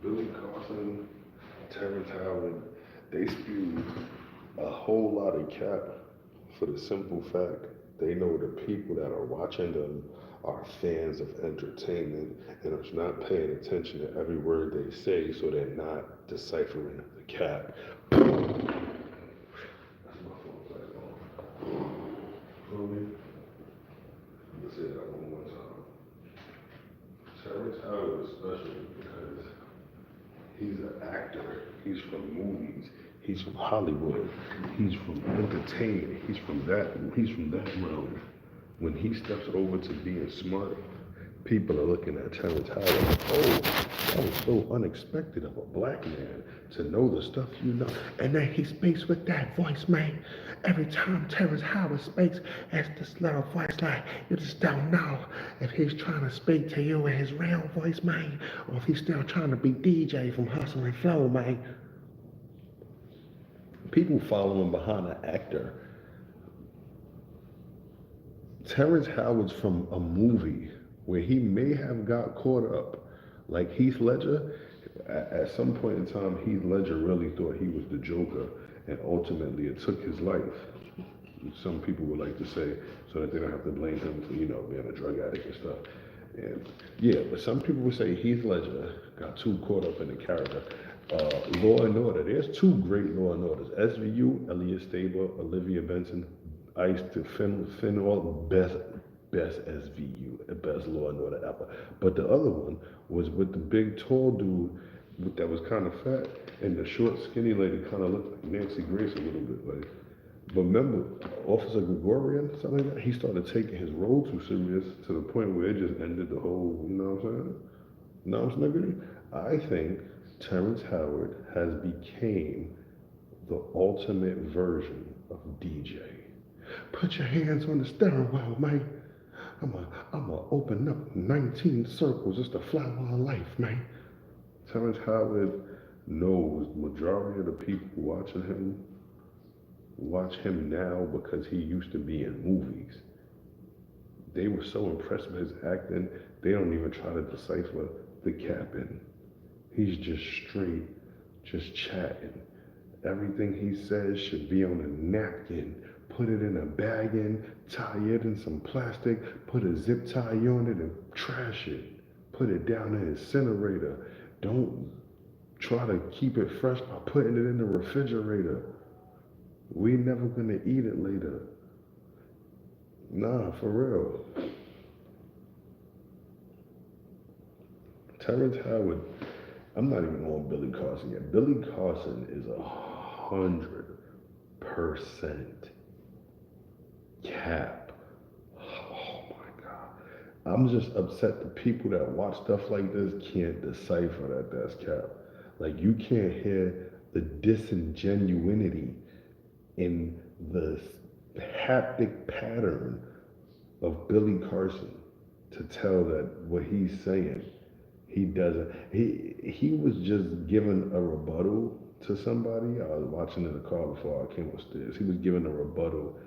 Billy Carson, Terrence Howard, they spew a whole lot of cap for the simple fact they know the people that are watching them are fans of entertainment and are not paying attention to every word they say, so they're not deciphering the cap. That's my phone back on. Feel me? Let's say that one more time. Terrence Howard is special because he's an actor. He's from movies. He's from Hollywood. He's from entertainment. He's from that realm. When he steps over to being smart, people are looking at Terrence Howard like, oh, that was so unexpected of a black man to know the stuff you know. And then he speaks with that voice, man. Every time Terrence Howard speaks, it's this little voice like you just don't know if he's trying to speak to you in his real voice, man, or if he's still trying to be DJ from Hustle and Flow, man. People following behind an actor. Terrence Howard's from a movie where he may have got caught up, like Heath Ledger. At some point in time, Heath Ledger really thought he was the Joker, and ultimately it took his life. Some people would like to say so that they don't have to blame him for being a drug addict and stuff. And yeah, but some people would say Heath Ledger got too caught up in the character. Law and Order. There's two great Law and Orders. SVU, Elliot Stabler, Olivia Benson, Ice to Finn all best SVU, best Law and Order ever. But the other one was with the big tall dude that was kind of fat, and the short skinny lady kind of looked like Nancy Grace a little bit. Like, but remember, Officer Gregorian, something like that, he started taking his role too serious to the point where it just ended the whole, you know what I'm saying? You know what I'm saying? I think Terrence Howard has became the ultimate version of DJ. Put your hands on the steering wheel, man. I'm gonna open up 19 circles. It's the flower of life, man. Terrence Howard knows majority of the people watching him watch him now because he used to be in movies. They were so impressed with his acting, they don't even try to decipher the capping. He's just straight, just chatting. Everything he says should be on a napkin. Put it in a bag in, tie it in some plastic, put a zip tie on it and trash it. Put it down in the incinerator. Don't try to keep it fresh by putting it in the refrigerator. We never gonna eat it later. Nah, for real. Terrence Howard, I'm not even on Billy Carson yet. Billy Carson is 100% cap. Oh my God. I'm just upset the people that watch stuff like this can't decipher that that's cap. Like you can't hear the disingenuity in the haptic pattern of Billy Carson to tell that what he's saying, he doesn't. He was just giving a rebuttal to somebody. I was watching in the car before I came upstairs. He was giving a rebuttal,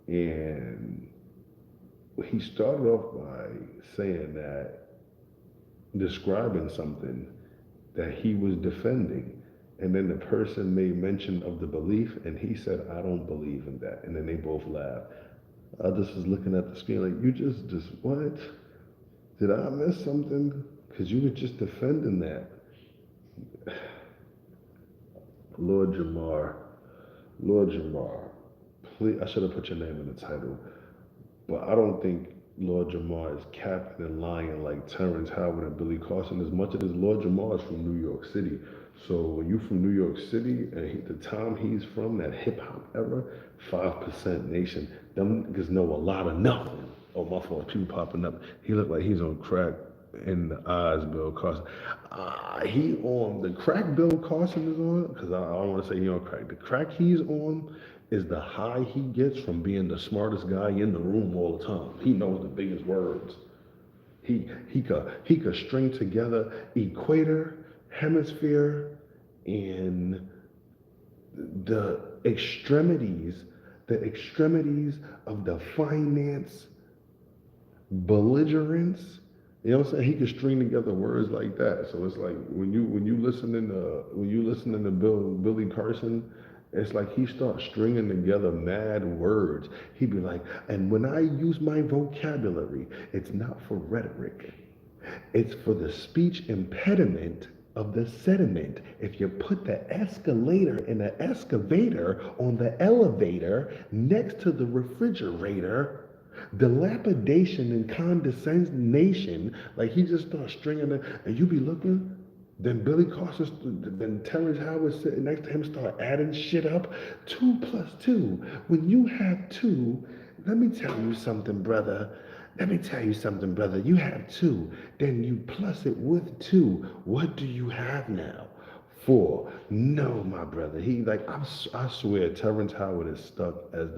and he started off by saying that describing something that he was defending. And then the person made mention of the belief, and he said, I don't believe in that. And then they both laughed. I just was looking at the screen like, you just what? Did I miss something? Because you were just defending that. Lord Jamar, Lord Jamar, please, I should have put your name in the title, but I don't think Lord Jamar is capping and lying like Terrence Howard and Billy Carson as much as Lord Jamar is from New York City. So when you from New York City and the time he's from, that hip hop era, 5% Nation, them niggas know a lot of nothing. Oh, my fault, people popping up. He looked like he's on crack in the eyes, Bill Carson. He on the crack Bill Carson is on, because I don't want to say he on crack. The crack he's on is the high he gets from being the smartest guy in the room all the time. He knows the biggest words. He could string together equator, hemisphere, and the extremities, the extremities of the finance belligerence You know what I'm saying? He could string together words like that. So it's like when you listening to Billy Carson, it's like he starts stringing together mad words. He'd be like, and when I use my vocabulary, it's not for rhetoric. It's for the speech impediment of the sediment. If you put the escalator in the excavator on the elevator next to the refrigerator, dilapidation and condescension, like he just starts stringing it, and you be looking. Then Billy Carson, then Terrence Howard sitting next to him start adding shit up. 2 plus 2. When you have two, let me tell you something, brother. Let me tell you something, brother. You have two, then you plus it with two. What do you have now? Four. No, my brother. I swear, Terrence Howard is stuck as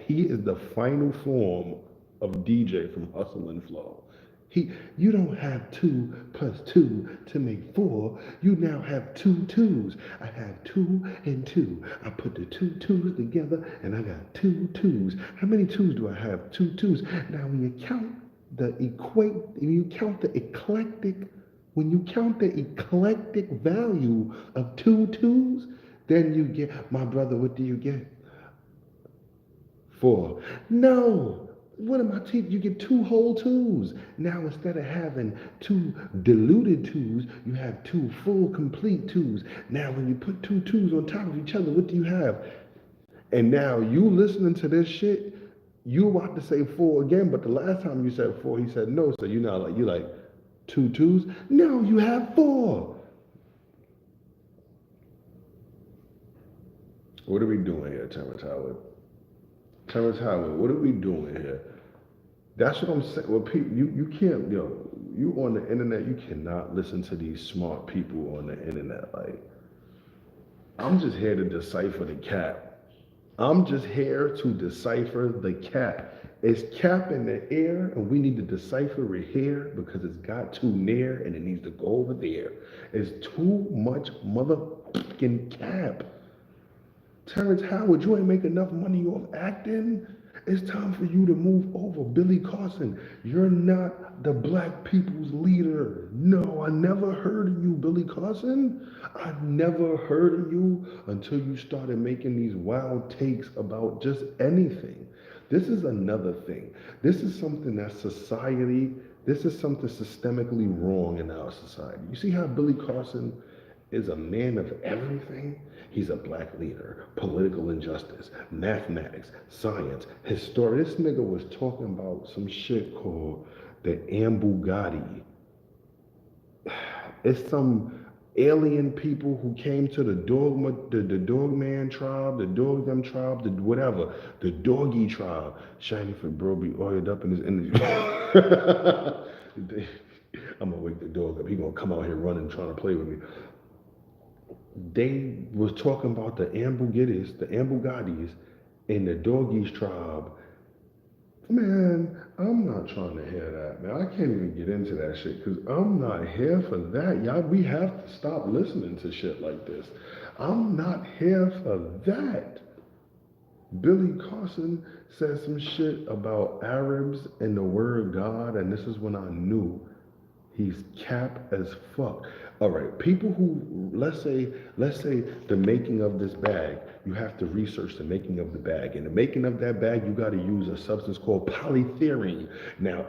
he is the final form of DJ from Hustle and Flow. You don't have 2 plus 2 to make four. You now have two twos. I have two and two. I put the two twos together and I got two twos. How many twos do I have? Two twos. Now when you count the eclectic, when you count the eclectic value of two twos, then you get, my brother, what do you get? Four. No. What am I teaching? You get two whole twos. Now instead of having two diluted twos, you have two full complete twos. Now when you put two twos on top of each other, what do you have? And now you listening to this shit, you about to say four again, but the last time you said four, he said no. So you're like two twos. No, you have four. What are we doing here, Terrence Howard? Terrence Howard, what are we doing here? That's what I'm saying. Well, people, you can't, you on the internet, you cannot listen to these smart people on the internet. Like, I'm just here to decipher the cap. I'm just here to decipher the cap. It's cap in the air, and we need to decipher it here because it's got too near and it needs to go over there. It's too much motherfucking cap. Terrence Howard, you ain't make enough money off acting. It's time for you to move over. Billy Carson, you're not the black people's leader. No, I never heard of you, Billy Carson. I never heard of you until you started making these wild takes about just anything. This is another thing. This is something that this is something systemically wrong in our society. You see how Billy Carson is a man of everything? He's a black leader, political injustice, mathematics, science, history. This nigga was talking about some shit called the Ambugati. It's some alien people who came to the Dogman tribe, the Dogdom tribe, the whatever, the Doggy tribe. Shiny for bro be oiled up in his energy. I'm gonna wake the dog up. He gonna come out here running, trying to play with me. They was talking about the Ambugatis, and the Doggies tribe. Man, I'm not trying to hear that, man. I can't even get into that shit because I'm not here for that. Y'all, we have to stop listening to shit like this. I'm not here for that. Billy Carson said some shit about Arabs and the word God, and this is when I knew he's cap as fuck. All right, people who let's say the making of this bag, you have to research the making of the bag. In the making of that bag, you got to use a substance called polythene. Now,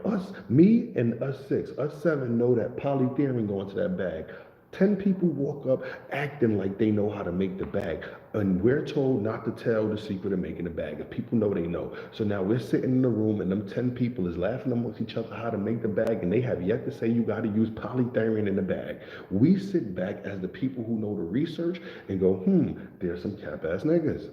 me and us seven know that polythene go into that bag. 10 people walk up acting like they know how to make the bag. And we're told not to tell the secret of making the bag. If people know, they know. So now we're sitting in the room and them 10 people is laughing amongst each other how to make the bag, and they have yet to say you got to use polythene in the bag. We sit back as the people who know the research and go, there's some cap-ass niggas.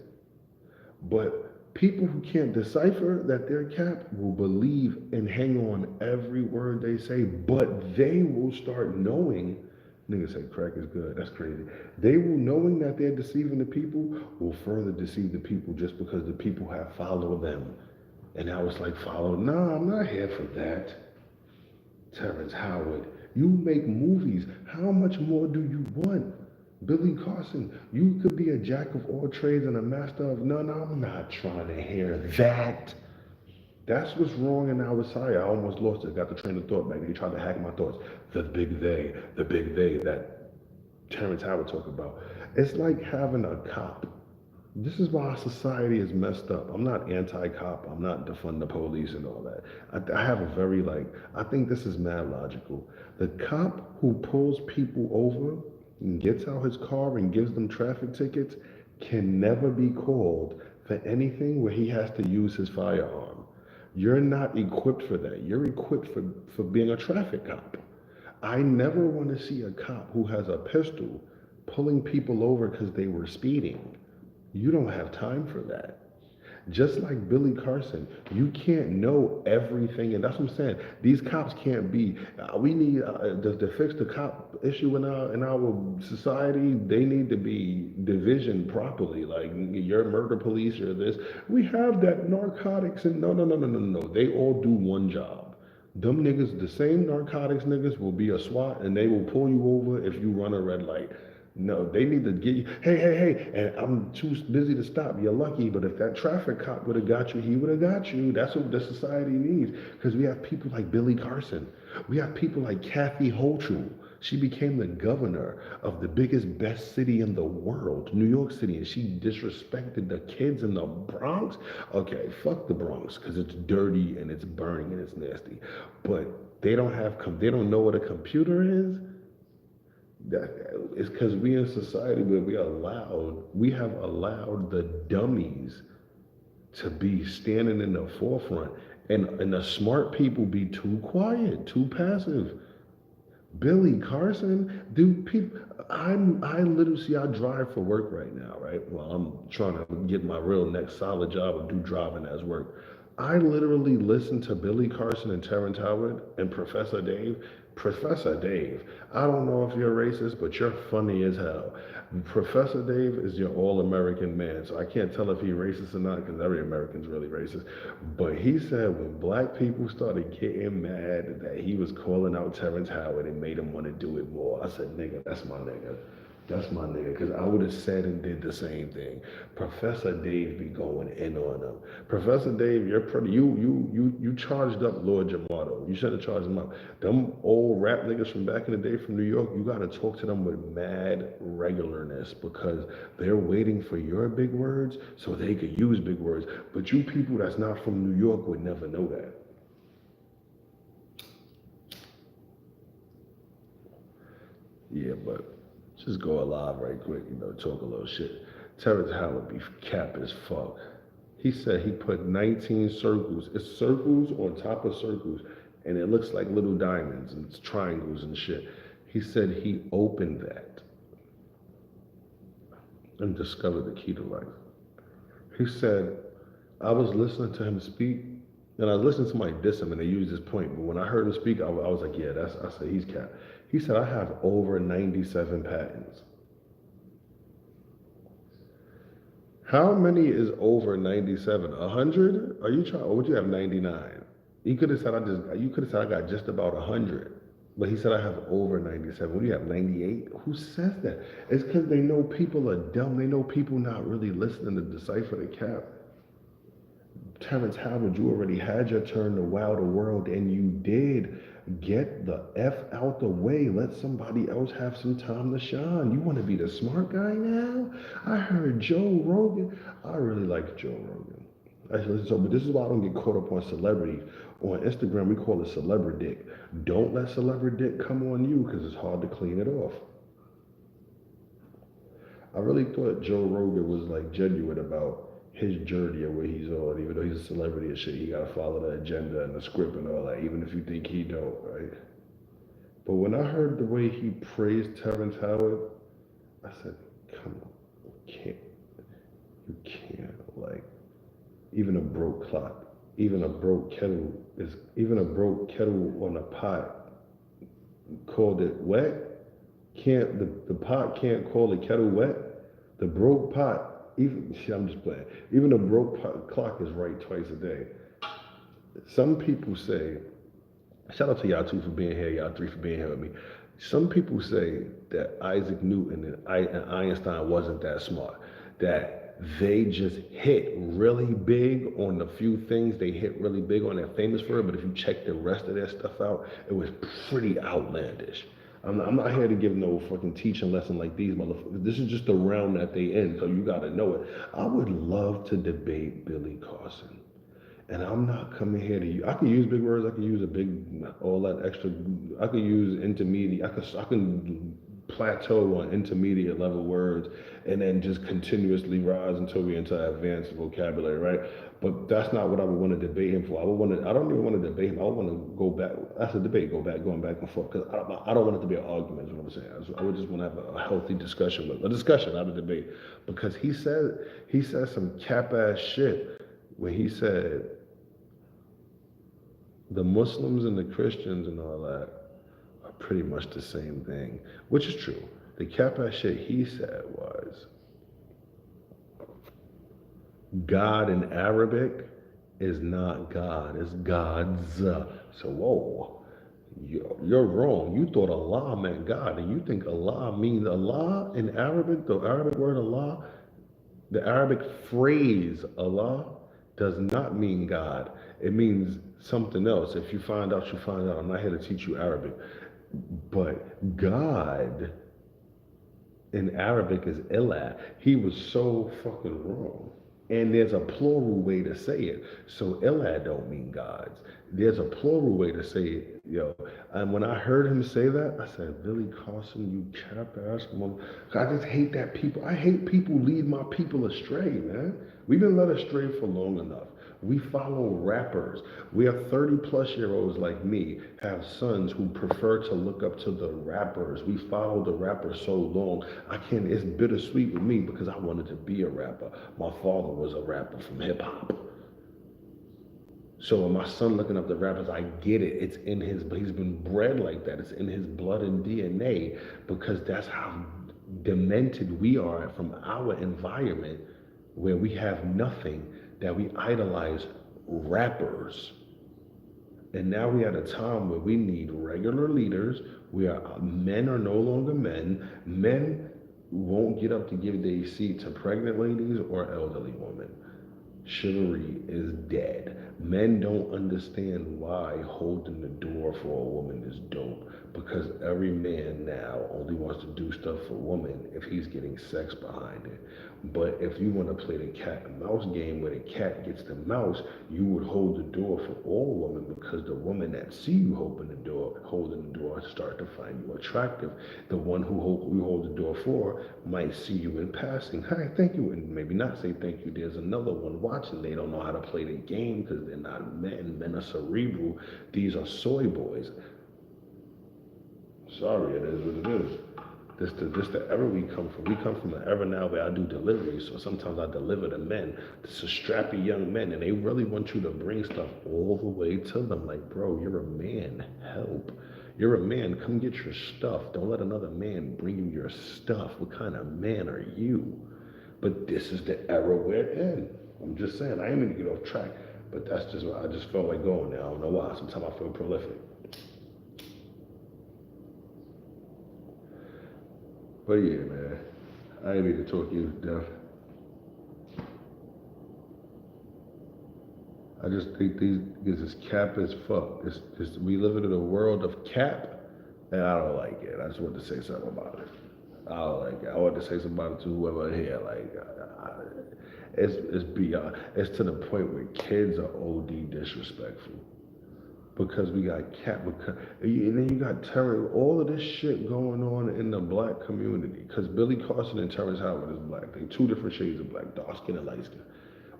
But people who can't decipher that they're cap will believe and hang on every word they say, but they will start knowing. Niggas say crack is good. That's crazy. They will, knowing that they're deceiving the people, will further deceive the people just because the people have followed them. And now it's like, nah, I'm not here for that. Terrence Howard, you make movies. How much more do you want? Billy Carson, you could be a jack of all trades and a master of none. I'm not trying to hear that. That's what's wrong in our society. I almost lost it. Got the train of thought back. They tried to hack my thoughts. The big they that Terrence Howard talked about. It's like having a cop. This is why our society is messed up. I'm not anti-cop. I'm not defund the police and all that. I have a very like. I think this is mad logical. The cop who pulls people over and gets out his car and gives them traffic tickets can never be called for anything where he has to use his firearm. You're not equipped for that. You're equipped for being a traffic cop. I never want to see a cop who has a pistol pulling people over because they were speeding. You don't have time for that. Just like Billy Carson, you can't know everything, and that's what I'm saying. These cops can't be. We need to fix the cop issue in our society. They need to be divisioned properly. Like you're murder police, you're this. We have that narcotics and no. They all do one job. Them niggas, the same narcotics niggas will be a SWAT and they will pull you over if you run a red light. No, they need to get you. Hey, and I'm too busy to stop. You're lucky, but if that traffic cop would have got you, he would have got you. That's what the society needs. Because we have people like Billy Carson. We have people like Kathy Hochul. She became the governor of the biggest, best city in the world, New York City, and she disrespected the kids in the Bronx. Okay, fuck the Bronx, because it's dirty and it's burning and it's nasty. But they don't know what a computer is. That it's because we in society where we have allowed the dummies to be standing in the forefront, and the smart people be too quiet, too passive. Billy Carson, dude, people, I literally see I drive for work right now, right? Well, I'm trying to get my real next solid job and do driving as work. I literally listen to Billy Carson and Terrence Howard and Professor Dave. Professor Dave, I don't know if you're racist, but you're funny as hell. Professor Dave is your all-American man, so I can't tell if he's racist or not because every American's really racist. But he said when black people started getting mad that he was calling out Terrence Howard, it made him want to do it more. I said, nigga, that's my nigga. That's my nigga, because I would have said and did the same thing. Professor Dave be going in on them. Professor Dave, you're pretty. You charged up Lord Jamato. You should have charged him up. Them old rap niggas from back in the day from New York, you gotta talk to them with mad regularness because they're waiting for your big words so they could use big words. But you people that's not from New York would never know that. Yeah, but just go alive right quick, talk a little shit. Terrence Howard be cap as fuck. He said he put 19 circles. It's circles on top of circles, and it looks like little diamonds and it's triangles and shit. He said he opened that and discovered the key to life. He said, I was listening to him speak, and I listened to somebody diss him, and they used this point. But when I heard him speak, I was like, yeah, I said, he's cap. He said, I have over 97 patents. How many is over 97? 100? Are you trying, or would you have 99? You could have said, I got just about 100. But he said, I have over 97. What do you have, 98? Who says that? It's because they know people are dumb. They know people not really listening to decipher the cap. Terrence Howard, you already had your turn to wow the world, and you did. Get the F out the way. Let somebody else have some time to shine. You want to be the smart guy now? I heard Joe Rogan. I really like Joe Rogan. But this is why I don't get caught up on celebrities. On Instagram, we call it celebrity dick. Don't let celebrity dick come on you because it's hard to clean it off. I really thought Joe Rogan was like genuine about his journey or where he's on, even though he's a celebrity and shit, he gotta follow the agenda and the script and all that, even if you think he don't, right? But when I heard the way he praised Terrence Howard, I said, come on, you can't, like, even a broke clock, even a broke kettle on a pot called it wet, the pot can't call the kettle wet, the broke pot, I'm just playing. Even a broke clock is right twice a day. Some people say, shout out to y'all two for being here, y'all three for being here with me. Some people say that Isaac Newton and Einstein wasn't that smart. That they just hit really big on the few things they hit really big on. They're famous for it, but if you check the rest of their stuff out, it was pretty outlandish. I'm not here to give no fucking teaching lesson like these motherfuckers. This is just the realm that they in, so you gotta know it. I would love to debate Billy Carson. And I'm not coming here to use. I can use big words. I can use a big, all that extra. I can use intermediate. I can plateau on intermediate level words, and then just continuously rise until we into advanced vocabulary, right? But that's not what I would want to debate him for. I would want to. I don't even want to debate him. I would want to go back. That's a debate. Going back and forth. Because I don't want it to be an argument. Is what I'm saying. I would just want to have a healthy discussion, a discussion, not a debate. Because he said some cap ass shit when he said the Muslims and the Christians and all that are pretty much the same thing, which is true. The cap ass shit he said was God in Arabic is not God, it's God's. So, whoa, you're wrong. You thought Allah meant God, and you think Allah means Allah in Arabic, the Arabic word Allah, the Arabic phrase Allah does not mean God. It means something else. If you find out, you find out. I'm not here to teach you Arabic. But God in Arabic is Ilah. He was so fucking wrong. And there's a plural way to say it. So Ilah don't mean gods. There's a plural way to say it, yo. And when I heard him say that, I said, Billy Carson, you cap ass mother. I just hate that people. I hate people lead my people astray, man. We've been led astray for long enough. We follow rappers. We have 30-plus-year-olds like me have sons who prefer to look up to the rappers. We follow the rappers so long. I can't, it's bittersweet with me because I wanted to be a rapper. My father was a rapper from hip hop. So when my son looking up the rappers, I get it. It's in he's been bred like that. It's in his blood and DNA because that's how demented we are from our environment where we have nothing, that we idolize rappers. And now we're at a time where we need regular leaders. Men are no longer men. Men won't get up to give their seat to pregnant ladies or elderly women. Chivalry is dead. Men don't understand why holding the door for a woman is dope, because every man now only wants to do stuff for a woman if he's getting sex behind it. But if you want to play the cat and mouse game where the cat gets the mouse, you would hold the door for all women, because the woman that see you holding the door start to find you attractive. The one who you hold the door for might see you in passing. Hi, thank you, and maybe not say thank you. There's another one watching. They don't know how to play the game because they're not men. Men are cerebral. These are soy boys. Sorry, it is what it is. This the era we come from. We come from an era now where I do deliveries, so sometimes I deliver to men. This is strappy young men, and they really want you to bring stuff all the way to them. Like, bro, you're a man. Help. You're a man. Come get your stuff. Don't let another man bring you your stuff. What kind of man are you? But this is the era we're in. I'm just saying. I ain't going to get off track, but that's just what I just felt like going now. I don't know why. Sometimes I feel prolific. But yeah, man, I ain't mean to talk you to death. I just think this is cap as fuck. We live in a world of cap, and I don't like it. I just want to say something about it. I don't like it. I want to say something about it to whoever here. Like, it's beyond. It's to the point where kids are OD disrespectful. Because we got and then you got Terrance, all of this shit going on in the black community. Because Billy Carson and Terrance Howard is black. They two different shades of black, dark skin and light skin.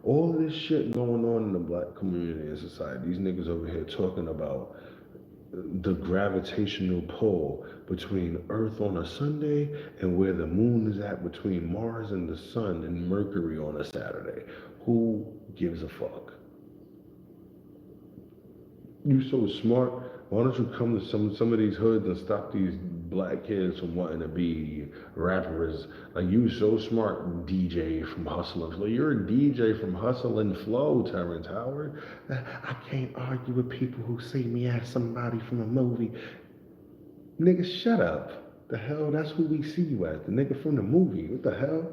All of this shit going on in the black community and society. These niggas over here talking about the gravitational pull between Earth on a Sunday and where the moon is at between Mars and the sun and Mercury on a Saturday. Who gives a fuck? You so smart. Why don't you come to some of these hoods and stop these black kids from wanting to be rappers? Like, you so smart, DJ from Hustle and Flow. You're a DJ from Hustle and Flow, Terrance Howard. I can't argue with people who see me as somebody from a movie. Nigga, shut up. The hell, that's who we see you as. The nigga from the movie. What the hell?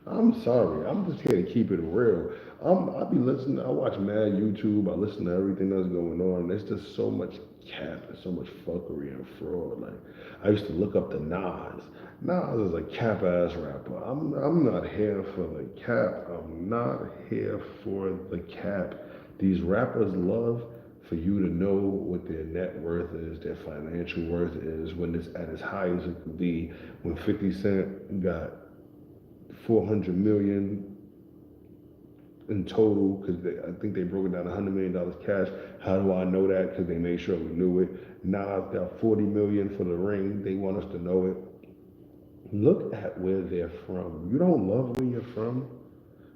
I'm sorry. I'm just here to keep it real. I be listening. I watch mad YouTube. I listen to everything that's going on. There's just so much cap and so much fuckery and fraud. Like I used to look up the Nas. Nas is a cap ass rapper. I'm not here for the cap. I'm not here for the cap. These rappers love for you to know what their net worth is, their financial worth is, when it's at as high as it could be. When 50 Cent got 400 million in total, because I think they broke it down $100 million cash. How do I know that? Because they made sure we knew it. Now I've got 40 million for the ring. They want us to know it. Look at where they're from. You don't love where you're from.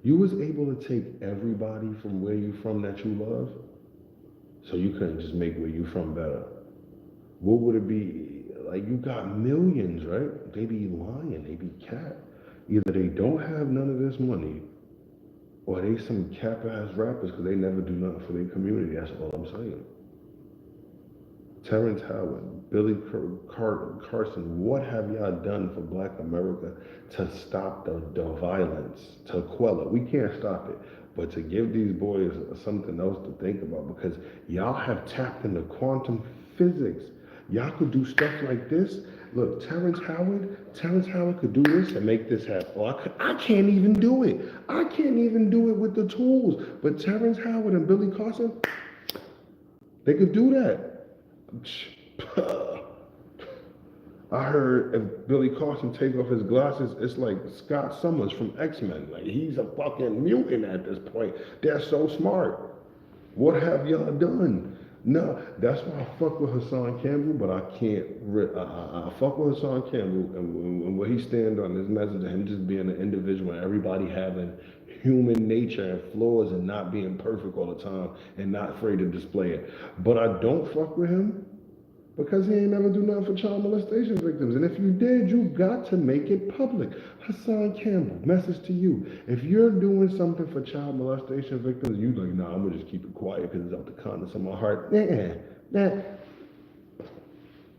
You was able to take everybody from where you from that you love, so you couldn't just make where you from better. What would it be? Like you got millions, right? They be lying, they be cat. Either they don't have none of this money, or they some cap ass rappers because they never do nothing for their community. That's all I'm saying. Terrance Howard, Carson, what have y'all done for Black America to stop the violence, to quell it? We can't stop it, but to give these boys something else to think about because y'all have tapped into quantum physics. Y'all could do stuff like this. Look, Terrance Howard could do this and make this happen. Oh, I can't even do it. I can't even do it with the tools. But Terrance Howard and Billy Carson, they could do that. I heard if Billy Carson take off his glasses, it's like Scott Summers from X-Men. Like he's a fucking mutant at this point. They're so smart. What have y'all done? No, that's why I fuck with Hassan Campbell, but I can't. I fuck with Hassan Campbell and what he stand on his message of him just being an individual and everybody having human nature and flaws and not being perfect all the time and not afraid to display it. But I don't fuck with him because he ain't never do nothing for child molestation victims. And if you did, you got to make it public. Hassan Campbell, message to you. If you're doing something for child molestation victims, you like, nah, I'm gonna just keep it quiet because it's out the kindness of my heart. Nah.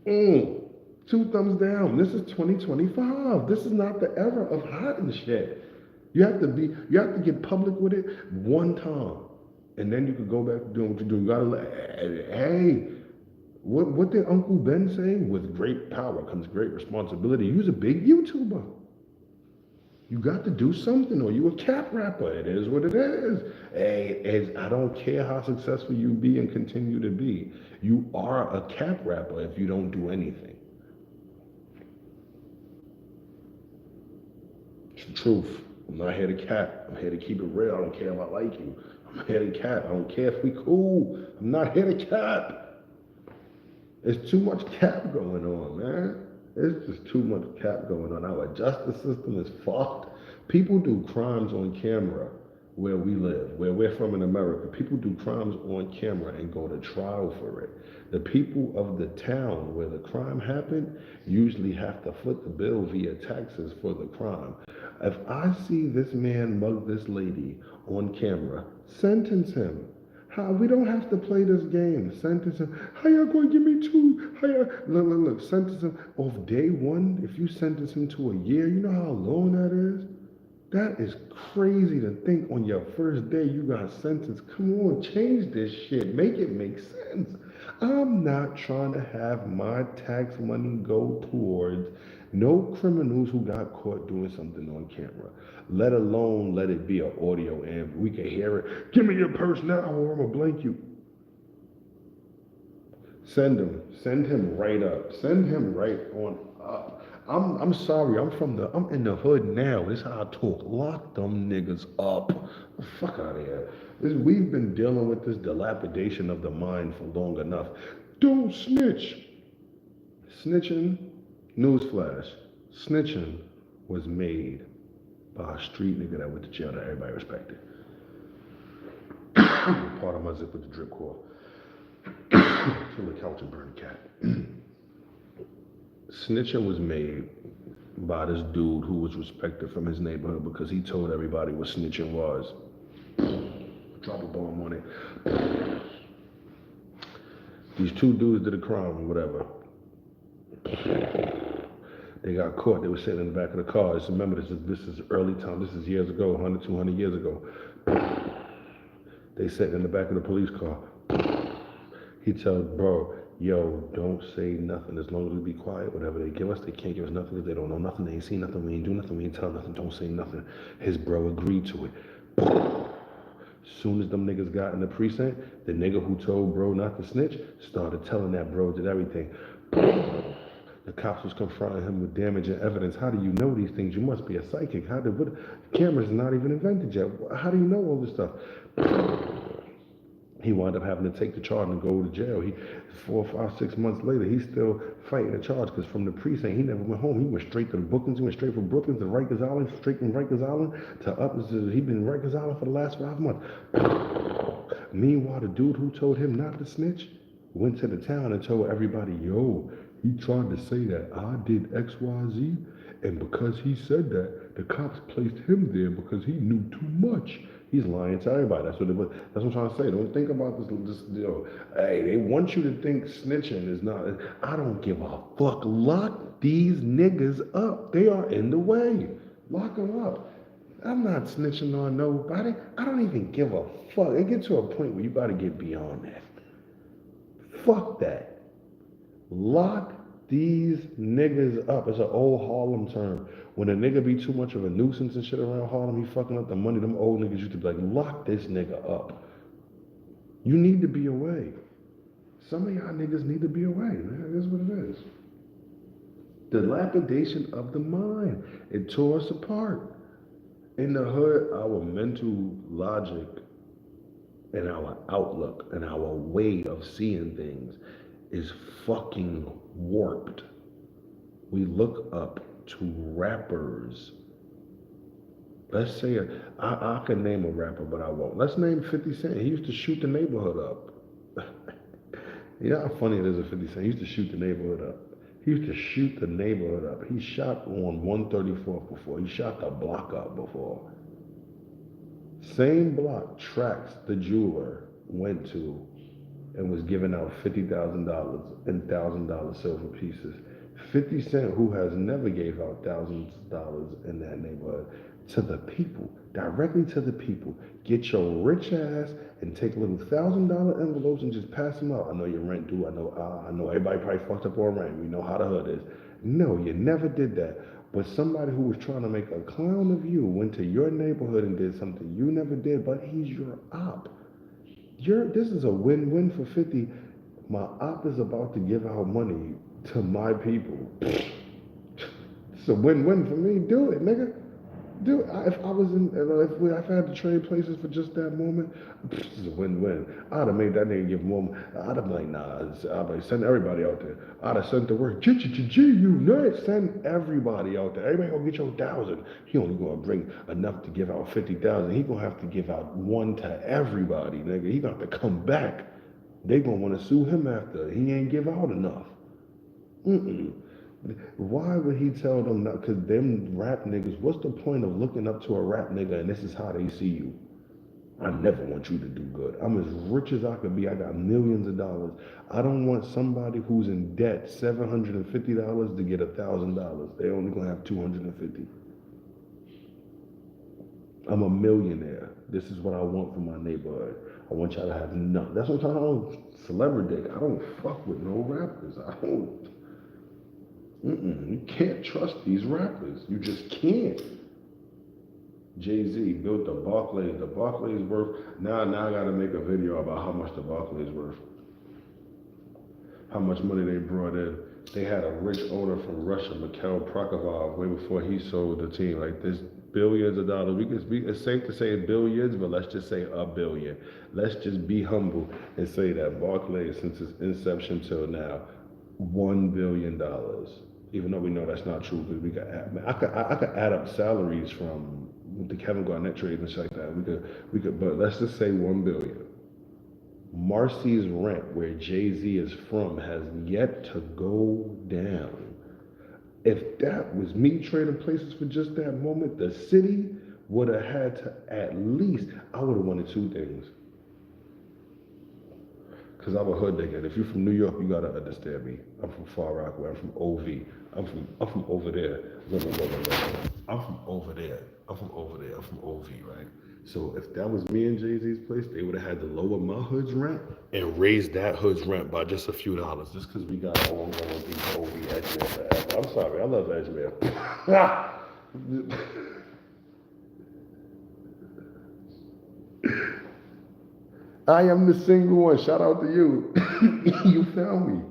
Two thumbs down. This is 2025. This is not the era of hiding shit. You have to get public with it one time. And then you could go back to doing what you do. You gotta let, hey, what did Uncle Ben say? With great power comes great responsibility. He was a big YouTuber. You got to do something, or you a cap rapper. It is what it is. Hey, I don't care how successful you be and continue to be. You are a cap rapper if you don't do anything. It's the truth. I'm not here to cap. I'm here to keep it real. I don't care if I like you. I'm here to cap. I don't care if we cool. I'm not here to cap. There's too much cap going on, man. It's just too much cap going on. Our justice system is fucked. People do crimes on camera where we live, where we're from in America. People do crimes on camera and go to trial for it. The people of the town where the crime happened usually have to foot the bill via taxes for the crime. If I see this man mug this lady on camera, sentence him. How, we don't have to play this game. Sentence him. How y'all going to give me two? How y'all, look. Sentence him off day one. If you sentence him to a year, you know how long that is? That is crazy to think on your first day you got sentenced. Come on, change this shit. Make it make sense. I'm not trying to have my tax money go towards no criminals who got caught doing something on camera. Let alone let it be an audio and we can hear it. Give me your purse now or I'm gonna blank you. Send him. Send him right up. Send him right on up. I'm sorry. I'm in the hood now. This is how I talk. Lock them niggas up. Fuck out of here. We've been dealing with this dilapidation of the mind for long enough. Don't snitch. Snitching, newsflash. Snitching was made by a street nigga that went to jail that everybody respected. Part of my zip with the drip core. Fill the couch and burn the cat. Snitching was made by this dude who was respected from his neighborhood because he told everybody what snitching was. Drop a bomb on it. These two dudes did a crime or whatever. They got caught. They were sitting in the back of the car. Just remember, this is early time. This is years ago, 100, 200 years ago. They sitting in the back of the police car. He tells bro, yo, don't say nothing. As long as we be quiet, whatever they give us, they can't give us nothing because they don't know nothing. They ain't seen nothing. We ain't do nothing. We ain't tell nothing. Don't say nothing. His bro agreed to it. Soon as them niggas got in the precinct, the nigga who told bro not to snitch started telling that bro did everything. The cops was confronting him with damaging evidence. How do you know these things? You must be a psychic. How did what? Cameras not even invented yet. How do you know all this stuff? He wound up having to take the charge and go to jail. 4, 5, 6 months later, he's still fighting the charge because from the precinct, he never went home. He went straight to the Brookings. He went straight from Brooklyn to Rikers Island, straight from Rikers Island to up. He been in Rikers Island for the last 5 months. Meanwhile, the dude who told him not to snitch went to the town and told everybody, yo, he tried to say that I did X, Y, Z, and because he said that, the cops placed him there because he knew too much. He's lying to everybody. That's what I'm trying to say. Don't think about this. Hey, they want you to think snitching is not. I don't give a fuck. Lock these niggas up. They are in the way. Lock them up. I'm not snitching on nobody. I don't even give a fuck. It gets to a point where you gotta get beyond that. Fuck that. Lock these niggas up. It's an old Harlem term. When a nigga be too much of a nuisance and shit around Harlem, he fucking up the money. Them old niggas used to be like, lock this nigga up. You need to be away. Some of y'all niggas need to be away, man. That's what it is. Dilapidation of the mind. It tore us apart. In the hood, our mental logic and our outlook and our way of seeing things is fucking warped. We look up to rappers. Let's say, I can name a rapper, but I won't. Let's name 50 Cent. He used to shoot the neighborhood up. You know how funny it is at 50 Cent? He used to shoot the neighborhood up. He used to shoot the neighborhood up. He shot on 134th before. He shot the block up before. Same block Tracks, the jeweler, went to and was giving out $50,000 and $1,000 silver pieces. 50 Cent, who has never gave out thousands of dollars in that neighborhood, to the people, directly to the people. Get your rich ass and take little $1,000 envelopes and just pass them out. I know your rent due. I know everybody probably fucked up on rent. We know how the hood is. No, you never did that. But somebody who was trying to make a clown of you went to your neighborhood and did something you never did, but he's your op. This is a win-win for 50. My op is about to give out money to my people. It's a win-win for me. Do it, nigga. Do it. If I had to trade places for just that moment, this is a win-win. I'd have made that nigga give more. I'd have been like, nah. I'd like send everybody out there. I'd have sent the word. You nuts. Send everybody out there. Everybody gonna get your 1,000. He only gonna bring enough to give out 50,000. He gonna have to give out one to everybody, nigga. He gonna have to come back. They gonna want to sue him after he ain't give out enough. Why would he tell them not? Because them rap niggas, what's the point of looking up to a rap nigga and this is how they see you? I never want you to do good. I'm as rich as I could be. I got millions of dollars. I don't want somebody who's in debt $750 to get $1,000. They only gonna have $250. I'm a millionaire. This is what I want for my neighborhood. I want y'all to have none. That's what I'm talking about. Celebrity. I don't fuck with no rappers. I don't. You can't trust these rappers. You just can't. Jay-Z built the Barclays. The Barclays worth, now I gotta make a video about how much the Barclays worth. How much money they brought in. They had a rich owner from Russia, Mikhail Prokofiev, way before he sold the team. Like this billions of dollars. It's safe to say billions, but let's just say $1 billion. Let's just be humble and say that Barclays, since its inception till now, $1 billion. Even though we know that's not true, because I could add up salaries from the Kevin Garnett trades and shit like that. We could, but let's just say $1 billion. Marcy's rent, where Jay-Z is from, has yet to go down. If that was me trading places for just that moment, the city would have had to I would have wanted two things. Because I'm a hood nigga. And if you're from New York, you gotta understand me. I'm from Far Rockaway. I'm from OV. I'm from over there. No, no, no, no, no. I'm from over there. I'm from over there. I'm from OV, right? So if that was me and Jay-Z's place, they would have had to lower my hood's rent and raise that hood's rent by just a few dollars, just because we got our own going beef OV Edgemere forever. I'm sorry, I love Edgemere. I am the single one. Shout out to you. You found me.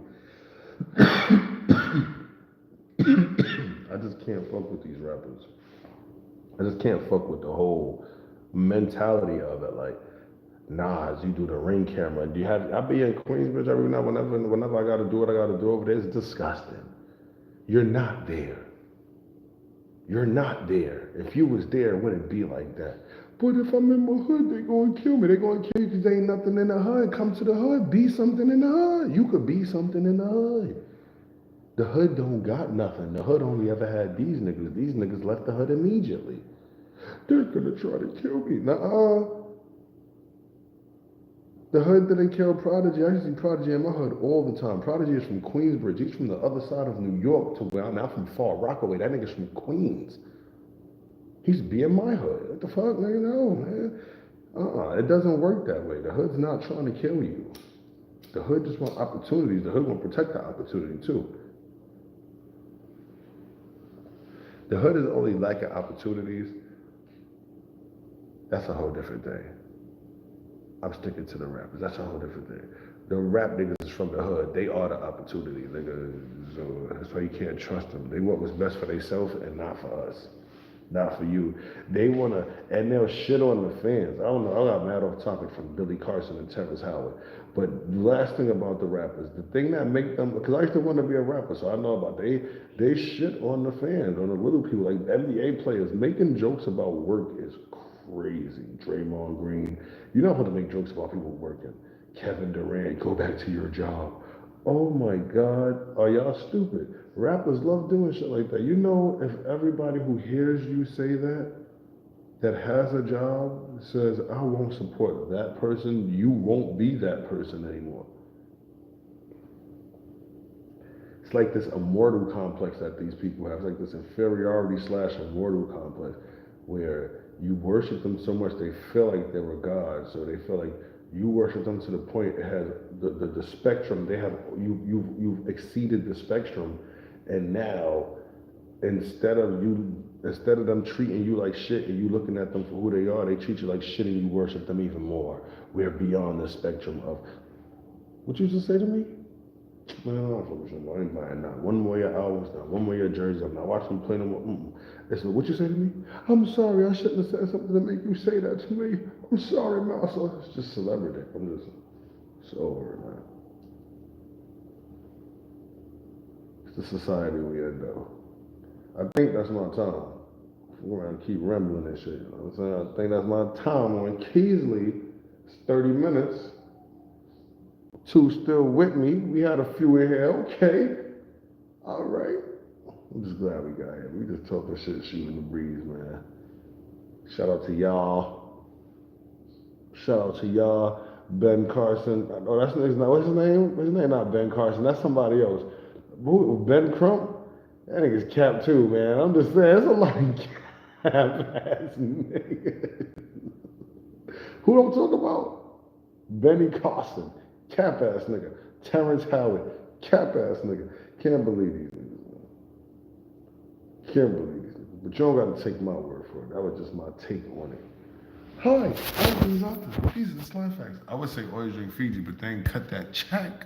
I just can't fuck with these rappers. I just can't fuck with the whole mentality of it. Like, Nas, you do the ring camera. Do you have? I be in Queensbridge every night. Whenever I got to do what I got to do over there, it's disgusting. You're not there. You're not there. If you was there, it wouldn't be like that. But if I'm in my hood, they gonna kill me. They gonna kill you because there ain't nothing in the hood. Come to the hood, be something in the hood. You could be something in the hood. The hood don't got nothing. The hood only ever had these niggas. These niggas left the hood immediately. They're gonna try to kill me. Nuh-uh. The hood didn't kill Prodigy. I used to see Prodigy in my hood all the time. Prodigy is from Queensbridge. He's from the other side of New York to where I'm from Far Rockaway. That nigga's from Queens. He's be in my hood. What the fuck, nigga? No, man. It doesn't work that way. The hood's not trying to kill you. The hood just want opportunities. The hood want to protect the opportunity too. The hood is only lacking opportunities. That's a whole different thing. I'm sticking to the rappers. That's a whole different thing. The rap niggas is from the hood. They are the opportunity, nigga. So that's why you can't trust them. They want what's best for themselves and not for us. Not for you. They wanna, and they'll shit on the fans. I don't know, I got mad off topic from Billy Carson and Terrance Howard. But the last thing about the rappers, the thing that make them, because I used to want to be a rapper, so I know about they shit on the fans, on the little people, like NBA players. Making jokes about work is crazy. Draymond Green, you're not supposed to make jokes about people working. Kevin Durant, go back to your job. Oh my God, are y'all stupid? Rappers love doing shit like that. You know, if everybody who hears you say that has a job, says, I won't support that person, you won't be that person anymore. It's like this immortal complex that these people have. It's like this inferiority / immortal complex where you worship them so much they feel like they were God. So they feel like you worship them to the point it has the spectrum. They have you've exceeded the spectrum, and now instead of them treating you like shit and you looking at them for who they are, they treat you like shit and you worship them even more. We're beyond the spectrum of what you just say to me. Man, I don't fuck with you. I ain't buying not one more of your albums, not one more of your jerseys. I'm not watching them play no more. It's what you say to me? I'm sorry, I shouldn't have said something to make you say that to me. I'm sorry, Massa. It's just celebrity. I'm just so over it, man. It's the society we in, though. I think that's my time. We're gonna keep rambling and shit. You know what I'm saying? I think that's my time on Keasley. It's 30 minutes. 2 still with me. We had a few in here. Okay. All right. I'm just glad we got here. We just talking shit, shooting the breeze, man. Shout out to y'all. Shout out to y'all. Ben Carson. Oh, that's not, what's his name? His name not Ben Carson. That's somebody else. Ben Crump? That nigga's cap too, man. I'm just saying, there's a lot of cap ass niggas. Who I'm talking about? Benny Carson. Cap ass nigga. Terrance Howard. Cap ass nigga. Can't believe these niggas, man. Can't believe these niggas. But you don't gotta take my word for it. That was just my take on it. Hi, I'm Jesus. These are the slime facts. I would say always drink Fiji, but then cut that check.